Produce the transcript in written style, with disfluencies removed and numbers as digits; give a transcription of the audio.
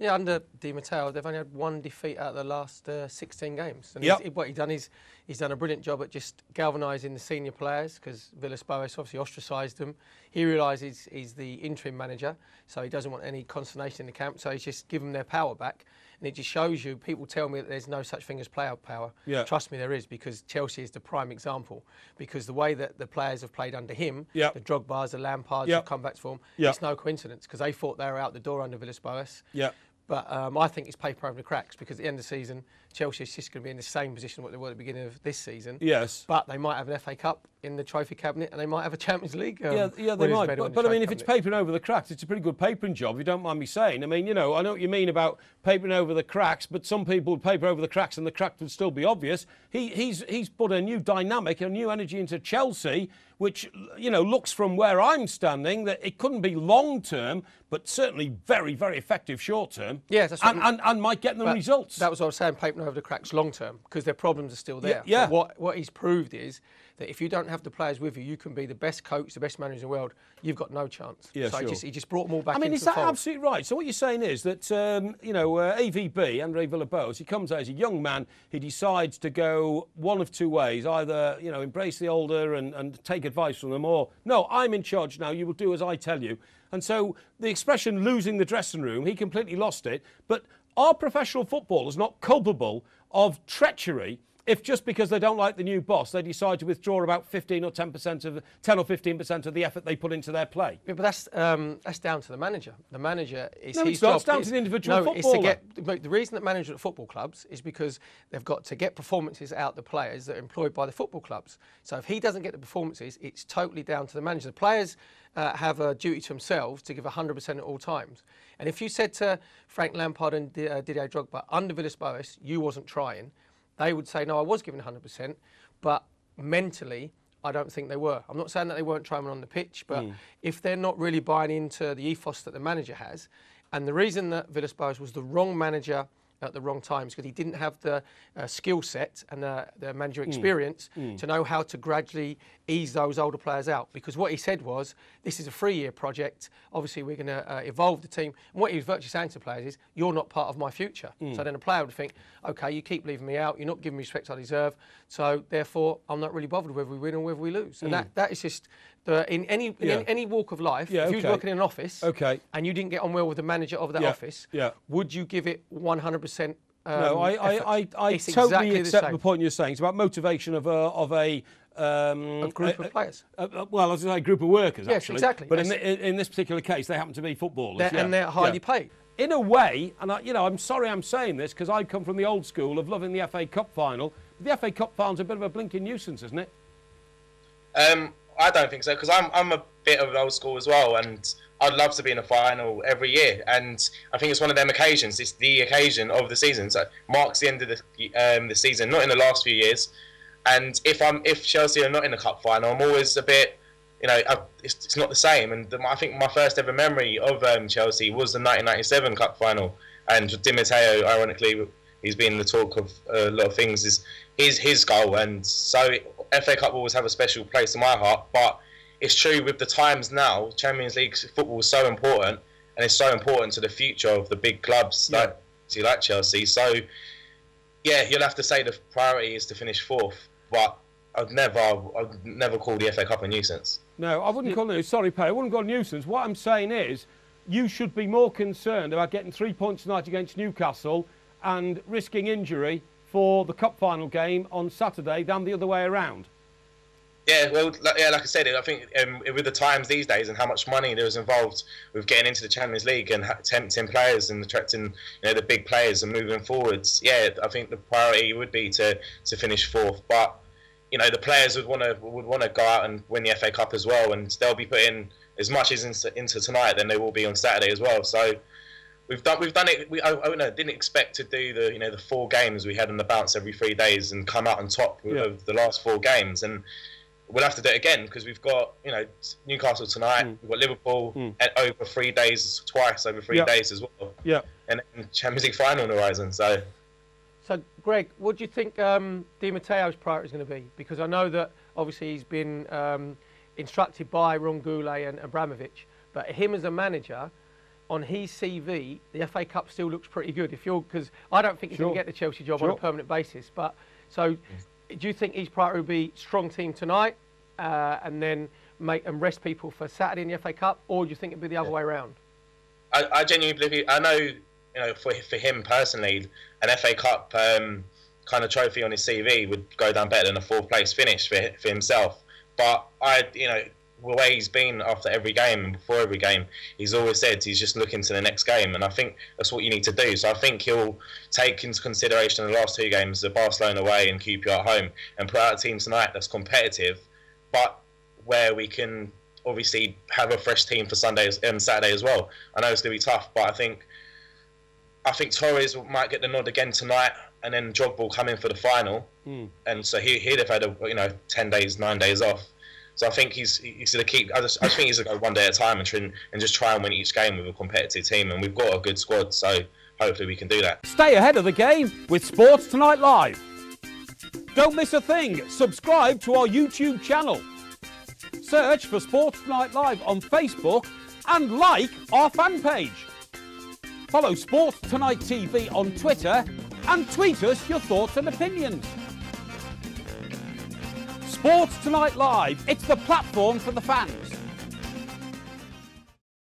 Yeah, under Di Matteo, they've only had one defeat out of the last 16 games. And what he's done is he's done a brilliant job at just galvanising the senior players, because Villas-Boas obviously ostracised them. He realises he's the interim manager, so he doesn't want any consternation in the camp, so he's just given them their power back. And it just shows you, people tell me that there's no such thing as player power. Yeah. Trust me, there is, because Chelsea is the prime example. Because the way that the players have played under him, the Drogbas, the Lampards have come back to form, it's no coincidence, because they thought they were out the door under Villas-Boas. But I think it's paper over the cracks, because at the end of the season, Chelsea is just going to be in the same position what they were at the beginning of this season. Yes. But they might have an FA Cup in the trophy cabinet, and they might have a Champions League. Yeah, they might. But I mean, if it's papering over the cracks, it's a pretty good papering job, if you don't mind me saying. I mean, you know, I know what you mean about papering over the cracks, but some people would paper over the cracks and the cracks would still be obvious. He's put a new dynamic, a new energy into Chelsea, which, you know, looks from where I'm standing that it couldn't be long-term, but certainly very, very effective short-term. Yeah, that's what and might get them results. That was what I was saying, papering over the cracks long-term, because their problems are still there. Yeah. What he's proved is that if you don't have the players with you, you can be the best coach, the best manager in the world, you've got no chance. Yeah, so he just brought them all back into the fold. I mean, is that absolutely right? So what you're saying is that, you know, AVB, Andre Villas-Boas, he comes out as a young man, he decides to go one of two ways, either, you know, embrace the older and take advice from them, or, no, I'm in charge now, you will do as I tell you. And so the expression losing the dressing room, he completely lost it. But are professional footballers not culpable of treachery if just because they don't like the new boss, they decide to withdraw about 10 or 15% of the effort they put into their play? Yeah, but that's down to the manager. The manager is his job. It's down to the individual footballer. The reason that managers at football clubs is because they've got to get performances out the players that are employed by the football clubs. So if he doesn't get the performances, it's totally down to the manager. The players have a duty to themselves to give 100% at all times. And if you said to Frank Lampard and Didier Drogba, under Villas-Boas, you wasn't trying, they would say, no, I was giving 100%, but mentally, I don't think they were. I'm not saying that they weren't trying on the pitch, but if they're not really buying into the ethos that the manager has, and the reason that Villas-Boas was the wrong manager at the wrong times, because he didn't have the skill set and the manager experience to know how to gradually ease those older players out. Because what he said was, this is a 3-year project. Obviously, we're going to evolve the team. And what he was virtually saying to players is, you're not part of my future. So then a player would think, OK, you keep leaving me out. You're not giving me respect I deserve. So therefore, I'm not really bothered whether we win or whether we lose. And that is just, in any walk of life, if you was working in an office and you didn't get on well with the manager of that office, would you give it 100%? No, I totally accept the point you're saying. It's about motivation of a group of players. Well, as I say, a group of workers, yes, actually. Exactly. But in this particular case, they happen to be footballers. And they're highly paid. In a way, and I'm sorry I'm saying this, because I come from the old school of loving the FA Cup final. The FA Cup final's a bit of a blinking nuisance, isn't it? I don't think so, because I'm a bit of an old school as well, and I'd love to be in a final every year. And I think it's one of them occasions. It's the occasion of the season, so it marks the end of the season, not in the last few years. And if Chelsea are not in the cup final, I'm always a bit, you know, it's not the same. And I think my first ever memory of Chelsea was the 1997 cup final, and Di Matteo, ironically, he's been the talk of a lot of things, is his goal. And so FA Cup will always have a special place in my heart. But it's true, with the times now, Champions League football is so important, and it's so important to the future of the big clubs like Chelsea. So, yeah, you'll have to say the priority is to finish 4th, but I'd never call the FA Cup a nuisance. No, I wouldn't call it. Sorry, Parry, I wouldn't call it a nuisance. What I'm saying is, you should be more concerned about getting 3 points tonight against Newcastle and risking injury for the cup final game on Saturday than the other way around. Yeah, well, like I said, I think with the times these days and how much money there is involved with getting into the Champions League and tempting players and attracting, you know, the big players and moving forwards, yeah, I think the priority would be to finish 4th. But, you know, the players would want to go out and win the FA Cup as well, and they'll be putting as much as into tonight than they will be on Saturday as well. So we've done it. I didn't expect to do the 4 games we had on the bounce every 3 days and come out on top of the last 4 games. And we'll have to do it again, because we've got, you know, Newcastle tonight, we've got Liverpool over 3 days, twice over 3 days as well. Yeah. And then Champions League final on the horizon. So, Greg, what do you think Di Matteo's priority is going to be? Because I know that obviously he's been instructed by Ron Goulet and Abramovich, but him as a manager, on his CV, the FA Cup still looks pretty good. Because I don't think he's going to get the Chelsea job on a permanent basis. But so, do you think his priority will be strong team tonight, and then rest people for Saturday in the FA Cup, or do you think it'll be the other way around? I genuinely believe. I know, for him personally, an FA Cup kind of trophy on his CV would go down better than a 4th place finish for himself. But the way he's been after every game and before every game, he's always said he's just looking to the next game, and I think that's what you need to do. So I think he'll take into consideration the last 2 games, the Barcelona away and QPR at home, and put out a team tonight that's competitive, but where we can obviously have a fresh team for Sunday and Saturday as well. I know it's going to be tough, but I think Torres might get the nod again tonight, and then Drogba will come in for the final, and so he'd have had 10 days, 9 days off. So I think he's going to keep. I just think he's going to go one day at a time and just try and win each game with a competitive team, and we've got a good squad, so hopefully we can do that. Stay ahead of the game with Sports Tonight Live. Don't miss a thing. Subscribe to our YouTube channel. Search for Sports Tonight Live on Facebook and like our fan page. Follow Sports Tonight TV on Twitter and tweet us your thoughts and opinions. Sports Tonight Live, it's the platform for the fans.